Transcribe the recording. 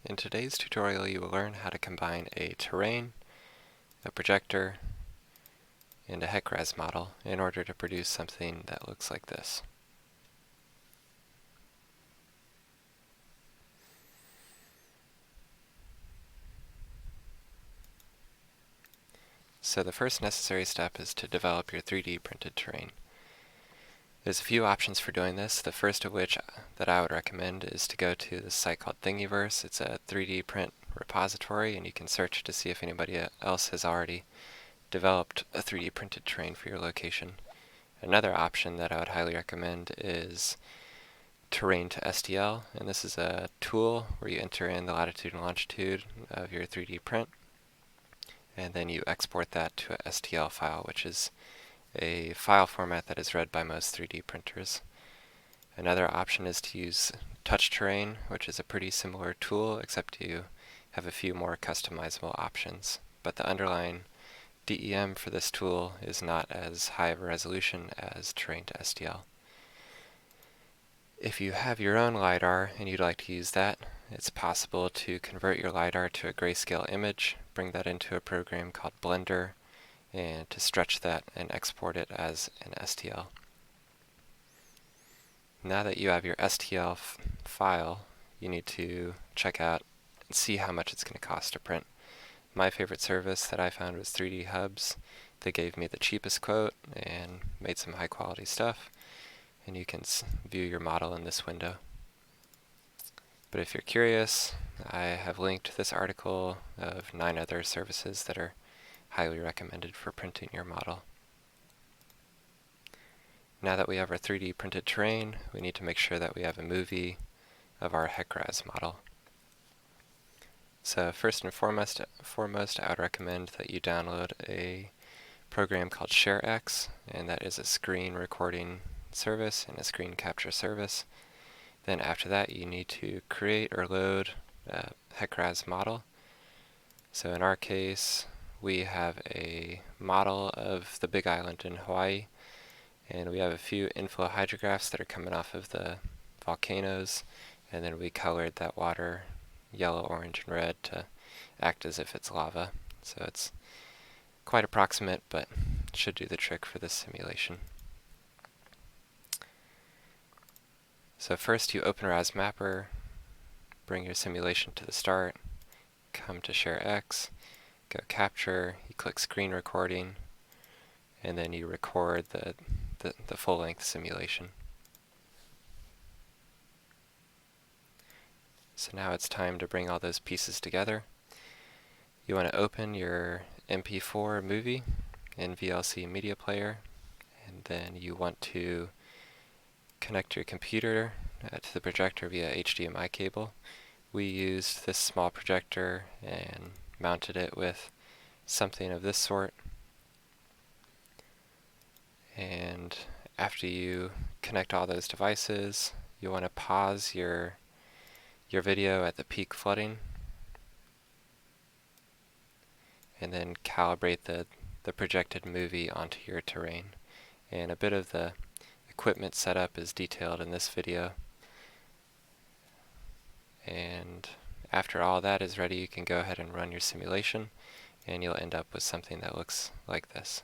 In today's tutorial, you will learn how to combine a terrain, a projector, and a HEC-RAS model in order to produce something that looks like this. So the first necessary step is to develop your 3D printed terrain. There's a few options for doing this. The first of which that I would recommend is to go to this site called Thingiverse. It's a 3D print repository, and you can search to see if anybody else has already developed a 3D printed terrain for your location. Another option that I would highly recommend is Terrain to STL, and this is a tool where you enter in the latitude and longitude of your 3D print, and then you export that to a STL file, which is a file format that is read by most 3D printers. Another option is to use Touch Terrain, which is a pretty similar tool, except you have a few more customizable options. But the underlying DEM for this tool is not as high of a resolution as Terrain to STL. If you have your own LiDAR and you'd like to use that, it's possible to convert your LiDAR to a grayscale image, bring that into a program called Blender, and to stretch that and export it as an STL. Now that you have your STL file, you need to check out and see how much it's going to cost to print. My favorite service that I found was 3D Hubs. They gave me the cheapest quote and made some high quality stuff, and you can view your model in this window. But if you're curious, I have linked this article of 9 other services that are highly recommended for printing your model. Now that we have our 3D printed terrain, we need to make sure that we have a movie of our HEC-RAS model. So first and foremost, I would recommend that you download a program called ShareX, and that is a screen recording service and a screen capture service. Then after that, you need to create or load a HEC-RAS model. So in our case, we have a model of the Big Island in Hawaii, and we have a few inflow hydrographs that are coming off of the volcanoes, and then we colored that water yellow, orange, and red to act as if it's lava. So it's quite approximate, but it should do the trick for this simulation. So first you open RasMapper, bring your simulation to the start, come to ShareX, go capture, you click screen recording, and then you record the full-length simulation. So now it's time to bring all those pieces together. You want to open your MP4 movie in VLC Media Player, and then you want to connect your computer to the projector via HDMI cable. We used this small projector and mounted it with something of this sort. And after you connect all those devices, you want to pause your video at the peak flooding, and then calibrate the projected movie onto your terrain. And a bit of the equipment setup is detailed in this video. And after all that is ready, you can go ahead and run your simulation, and you'll end up with something that looks like this.